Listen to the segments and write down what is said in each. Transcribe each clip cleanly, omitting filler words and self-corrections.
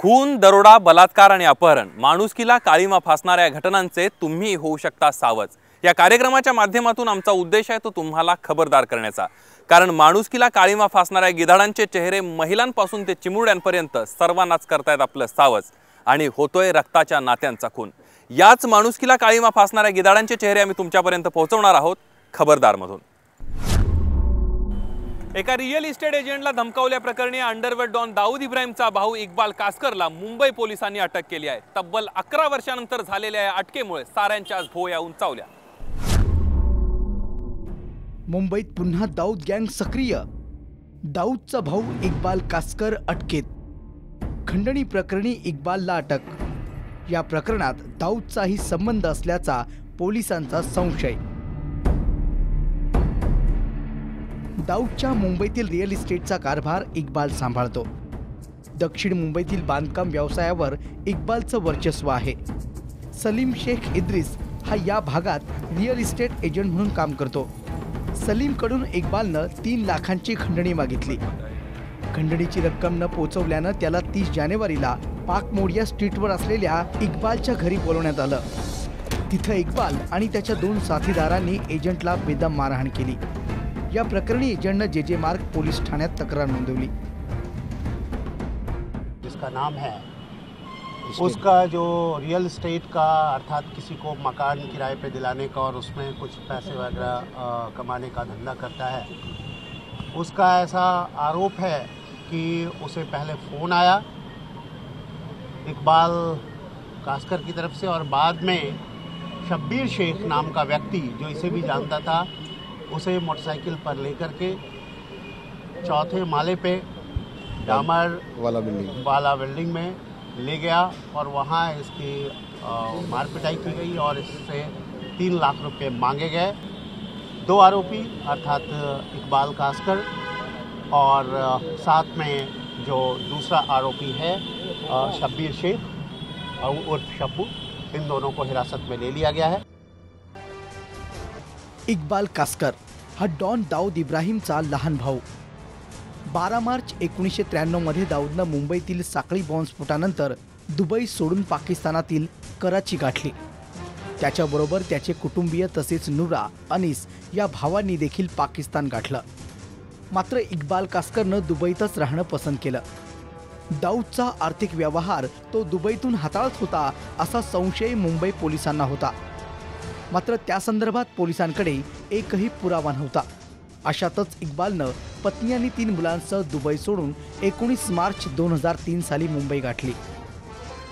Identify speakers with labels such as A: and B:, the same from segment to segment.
A: खून, दरोडा, बलात्कार आणि अपहरण, माणुसकीला काळीमा फासणाऱ्या घटनांचे तुम्ही होऊ शकता सावध। या कार्यक्रमाच्या माध्यमातून आमचा उद्देश आहे तो तुम्हाला खबरदार करण्याचा। कारण माणुसकीला काळीमा फासणाऱ्या गिधाडांचे चेहरे महिलांपासून ते चिमुरड्यांपर्यंत सर्वांनाच करतायत आपलं सावज आणि होतोय रक्ताच्या नात्यांचा खून। याच माणुसकीला काळीमा फासणाऱ्या गिधाडांचे चेहरे आम्ही तुमच्यापर्यंत पोहोचवणार आहोत खबरदार मधून। एका रिअल इस्टेट एजंटला धमकावल्या प्रकरणी अंडरवर्ल्ड डॉन दाऊद इब्राहिमचा भाऊ इक्बाल कासकरला मुंबई पोलिसांनी अटक केली आहे। तब्बल 11 वर्षांनंतर झालेल्या या अटकेमुळे साऱ्यांच्याच भोवया उंचावल्या।
B: मुंबईत पुन्हा दाऊद गँग सक्रिय। दाऊदचा भाऊ इक्बाल कासकर अटकेत। खंडणी प्रकरणी इक्बालला अटक। या प्रकरणात दाऊदचाही संबंध असल्याचा पोलिसांचा संशय। दाऊदच्या मुंबईतील रिअल इस्टेटचा कारभार इक्बाल सांभाळतो। दक्षिण मुंबईतील बांधकाम व्यवसायावर इक्बालचं वर्चस्व आहे। सलीम शेख इद्रिस हा या भागात रिअल इस्टेट एजंट म्हणून काम करतो। सलीमकडून इक्बालनं 3 लाखांची खंडणी मागितली। खंडणीची रक्कम न पोहोचवल्यानं त्याला 30 जानेवारीला पाक मोडिया स्ट्रीटवर असलेल्या इक्बालच्या घरी बोलवण्यात आलं। तिथं इक्बाल आणि त्याच्या 2 साथीदारांनी एजंटला बेदम मारहाण केली। या प्रकरणी एजंटने जे मार्ग पोलीस ठाण्यात तक्रार नोंदवली।
C: जिसका नाम है उसका जो रियल एस्टेट का अर्थात किसी को मकान किराए पे दिलाने का और उसमें कुछ पैसे वगैरह कमाने का धंधा करता है, उसका ऐसा आरोप है कि उसे पहले फ़ोन आया इकबाल कासकर की तरफ से और बाद में शब्बीर शेख नाम का व्यक्ति जो इसे भी जानता था उसे मोटरसाइकिल पर लेकर के 4थे माले पे डामर वाला बिल्डिंग में ले गया और वहाँ इसकी मारपिटाई की गई और इससे 3 लाख रुपए मांगे गए। 2 आरोपी अर्थात इकबाल कासकर और साथ में जो दूसरा आरोपी है शब्बीर शेख उर्फ शब्बू, इन दोनों को हिरासत में ले लिया गया है।
B: इक्बाल कासकर हा डॉन दाऊद इब्राहिमचा लहान भाऊ। 12 मार्च 1993 मध्ये दाऊदनं मुंबईतील साखळी बॉम्बस्फोटानंतर दुबई सोडून पाकिस्तानातील कराची गाठली। त्याच्याबरोबर त्याचे कुटुंबीय तसेच नुरा, अनीस या भावांनी देखील पाकिस्तान गाठलं। मात्र इक्बाल कासकरनं दुबईतच राहणं पसंत केलं। दाऊदचा आर्थिक व्यवहार तो दुबईतून हाताळत होता असा संशय मुंबई पोलिसांना होता। मात्र त्या संदर्भात पोलिसांकडे एकही पुरावा नव्हता। अशातच इक्बालनं पत्नी आणि 3 मुलांसह दुबई सोडून 19 मार्च 2003 साली मुंबई गाठली।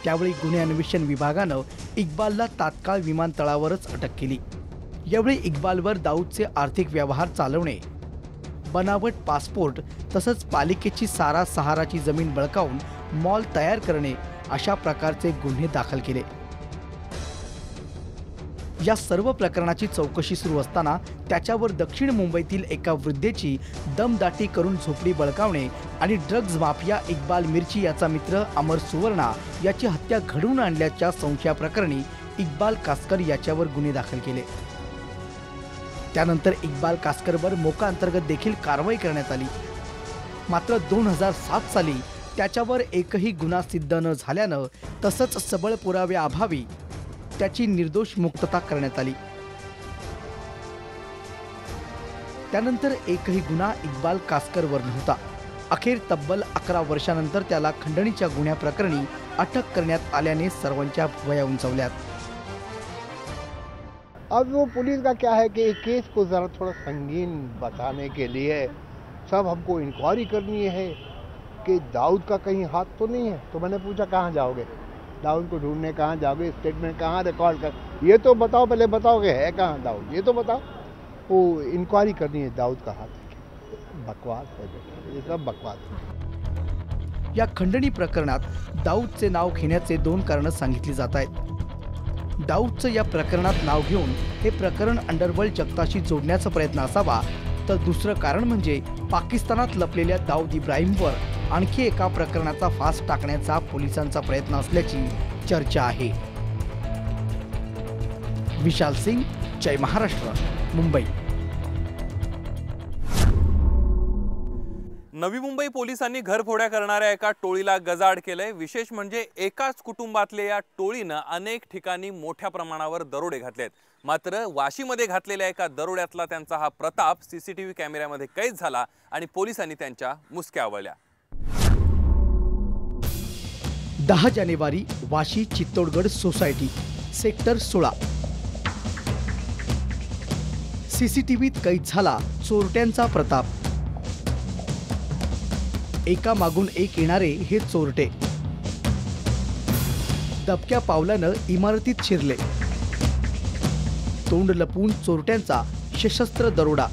B: त्यावेळी गुन्हे अन्वेषण विभागानं इक्बालला तात्काळ विमानतळावरच अटक केली। यावेळी इक्बालवर दाऊदचे आर्थिक व्यवहार चालवणे, बनावट पासपोर्ट तसंच पालिकेची सारा सहाराची जमीन बळकावून मॉल तयार करणे अशा प्रकारचे गुन्हे दाखल केले। या सर्व प्रकरणाची चौकशी सुरू असताना त्याच्यावर दक्षिण मुंबईतील एका वृद्धेची दमदाटी करून झोपडी बळकावणे आणि ड्रग्ज माफिया इक्बाल मिर्ची याचा मित्र अमर सुवर्णा याची हत्या घडवून आणल्याच्या संशयाप्रकरणी इक्बाल कासकर याच्यावर गुन्हे दाखल केले। त्यानंतर इक्बाल कासकरवर मोका अंतर्गत देखील कारवाई करण्यात आली। मात्र 2007 साली त्याच्यावर एकही गुन्हा सिद्ध न झाल्यानं तसंच सबळ पुराव्याअभावी त्याची निर्दोष मुक्तता करण्यात आली। त्यानंतर एकही गुन्हा इक्बाल कासकरवर नव्हता। अखेर तब्बल 11 वर्षांनंतर त्याला खंडणीच्या गुन्ह्याप्रकरणी अटक करण्यात आल्याने सर्वांच्या भुवया उंचावल्यात।
D: अब वो पुलिस का क्या है कि एक केस को ज़रा थोड़ा संगीन बताने के लिए सब हमको इंक्वायरी करनी है कि दाऊद का कहीं हाथ तो नहीं है। तो मैंने पूछा कहाँ जाओगे, दाऊद को ढूंढने कहाँ जाओगे, स्टेटमेंट कहाँ रिकॉर्ड कर, ये तो बताओ, पहले बताओ कि है कहाँ दाऊद, ये तो बताओ। वो इंक्वायरी करनी है दाऊद का हाथ है। बकवास है बेटा, ये सब बकवास है।
B: या खंडणी प्रकरणात दाऊदचे नाव घेण्याचे 2 कारणं सांगितली जात आहेत। दाऊदचं या प्रकरणात नाव घेऊन हे प्रकरण अंडरवर्ल्ड जगताशी जोडण्याचा प्रयत्न असावा, तर दुसरं कारण म्हणजे पाकिस्तानात लपलेल्या दाऊद इब्राहिमवर आणखी एका प्रकरणाचा फास टाकण्याचा पोलिसांचा प्रयत्न असल्याची चर्चा आहे। विशाल सिंग, जय महाराष्ट्र, मुंबई।
A: नवी मुंबई पोलिसांनी घरफोड्या करणाऱ्या एका टोळीला गजाआड केलंय। विशेष म्हणजे एकाच कुटुंबातल्या या टोळीनं अनेक ठिकाणी मोठ्या प्रमाणावर दरोडे घातलेत। मात्र वाशीमध्ये घातलेल्या एका दरोड्यातला त्यांचा हा प्रताप सीसीटीव्ही कॅमेऱ्यामध्ये कैद झाला आणि पोलिसांनी त्यांच्या मुसक्या आवळल्या।
B: 10 जानेवारी वाशी चित्तोडगड सोसायटी सेक्टर 16 सीसीटीव्हीत कैद झाला चोरट्यांचा प्रताप। एका मागून एक येणारे हे चोरटे दबक्या पावलानं इमारतीत शिरले। तोंड लपवून चोरट्यांचा सशस्त्र दरोडा।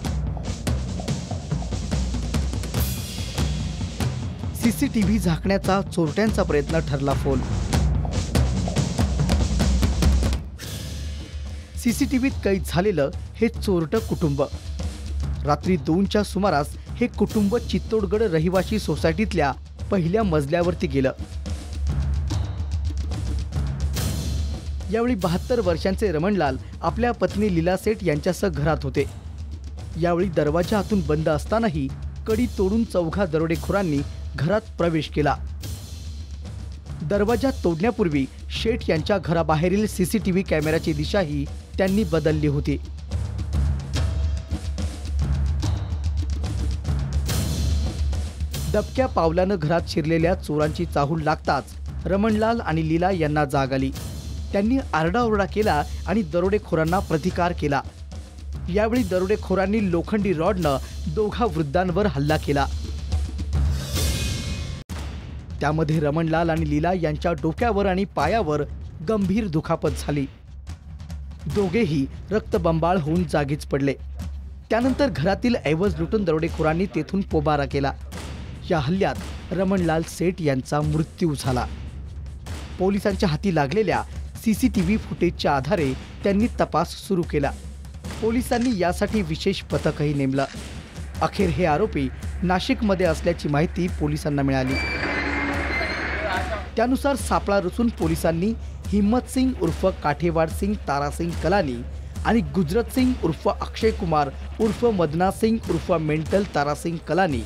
B: सीसीटीव्ही झाकण्याचा चोरट्यांचा प्रयत्न ठरला फोल। सीसीटीव्हीत कैद झालेलं हे चोरटं कुटुंब रात्री 2च्या सुमारास हे कुटुंब चित्तोडगड रहिवासी सोसायटीतल्या पहिल्या मजल्यावरती गेलं। यावेळी 72 वर्षांचे रमणलाल आपल्या पत्नी लीला सेठ यांच्यासह घरात होते। यावेळी दरवाजा आतून बंद असतानाही कडी तोडून चौघा दरोडेखोरांनी घरात प्रवेश केला। दरवाजा तोडण्यापूर्वी शेठ यांच्या घराबाहेरील सीसीटीव्ही कॅमेऱ्याची दिशाही त्यांनी बदलली होती। दबक्या पावलानं घरात शिरलेल्या चोरांची चाहूल लागताच रमणलाल आणि लीला यांना जाग आली। त्यांनी आरडाओरडा केला आणि दरोडेखोरांना प्रतिकार केला। यावेळी दरोडेखोरांनी लोखंडी रॉडनं दोघा वृद्धांवर हल्ला केला। त्यामध्ये रमणलाल आणि लीला यांच्या डोक्यावर आणि पायावर गंभीर दुखापत झाली। दोघेही रक्तबंबाळ होऊन जागीच पडले। त्यानंतर घरातील ऐवज लुटून दरोडेखोरांनी तेथून पोबारा केला। या हल्ल्यात रमणलाल सेठ यांचा मृत्यू झाला। पोलिसांच्या हाती लागलेल्या सीसीटीव्ही फुटेजच्या आधारे त्यांनी तपास सुरू केला। पोलिसांनी यासाठी विशेष पथकही नेमलं। अखेर हे आरोपी नाशिकमध्ये असल्याची माहिती पोलिसांना मिळाली। त्यानुसार सापळा रचून पोलिसांनी हिम्मत सिंग उर्फ काठेवाड सिंग तारासिंग कलानी आणि गुजरत सिंग उर्फ अक्षय कुमार उर्फ मदना सिंग उर्फ मेंटल तारासिंग कलानी,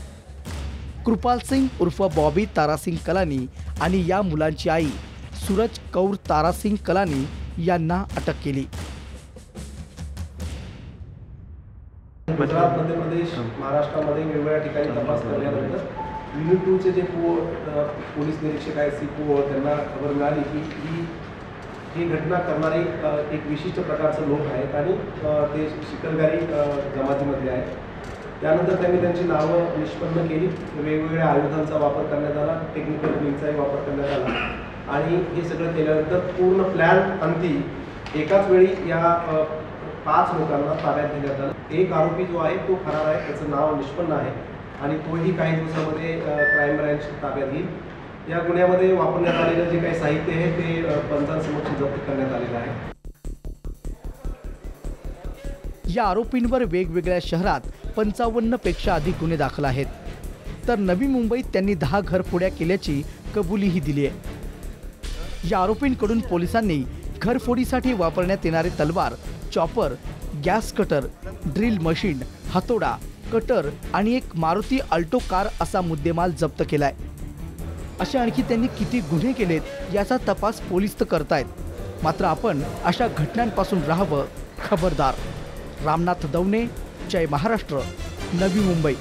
B: कृपाल सिंग उर्फ बॉबी तारासिंग कलानी आणि या मुलांची आई सूरज कौर तारासिंग कलानी यांना अटक केली।
E: गुजरात, मध्य प्रदेश, महाराष्ट्रामध्ये वेगवेगळ्या ठिकाणी तपास करण्यानंतर युनिट 2चे जे पोलीस निरीक्षक आहेत सीपीओ त्यांना खबर मिळाली की ही घटना करणारे एक विशिष्ट प्रकारचे लोक आहेत आणि ते शिकलगारी जमातीमधले आहेत। त्यानंतर त्यांनी त्यांची नावं निष्पन्न केली। वेगवेगळ्या आयुधांचा वापर करण्यात आला, टेक्निकल मीन्सचाही वापर करण्यात आला आणि हे सगळं केल्यानंतर पूर्ण प्लॅन अंती एकाच वेळी या 5 लोकांना ताब्यात घेण्यात आलं। एक आरोपी जो आहे तो फरार आहे, त्याचं नाव निष्पन्न आहे आणि तोही काही दिवसामध्ये क्राईम ब्रँच ताब्यात घेईल। या गुन्ह्यामध्ये वापरण्यात आलेलं जे काही साहित्य आहे ते पंचांसमक्ष जप्त करण्यात आलेलं आहे।
B: या आरोपींवर वेगवेगळ्या शहरात 55 पेक्षा अधिक गुन्हे दाखल आहेत। तर नवी मुंबईत त्यांनी 10 घरफोड्या केल्याची कबुलीही दिली आहे। या आरोपींकडून पोलिसांनी घरफोडीसाठी वापरण्यात येणारे तलवार, chopper, gas cutter, drill machine, हातोडा, कटर आणि एक मारुती अल्टो कार असा मुद्देमाल जप्त केलाय। असे आणखी त्यांनी किती गुन्हे केलेत याचा तपास पोलीस तर करतायत। मात्र आपण अशा घटनांपासून राहावं खबरदार। रामनाथ दवणे, जय महाराष्ट्र, नवी मुंबई।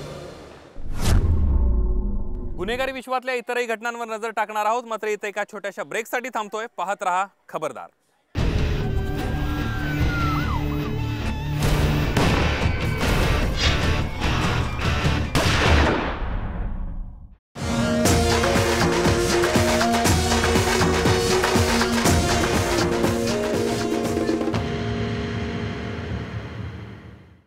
A: गुन्हेगारी विश्वातल्या इतरही घटनांवर नजर टाकणार आहोत। मात्र इथे एका छोट्याशा ब्रेकसाठी थांबतोय। पाहत रहा खबरदार।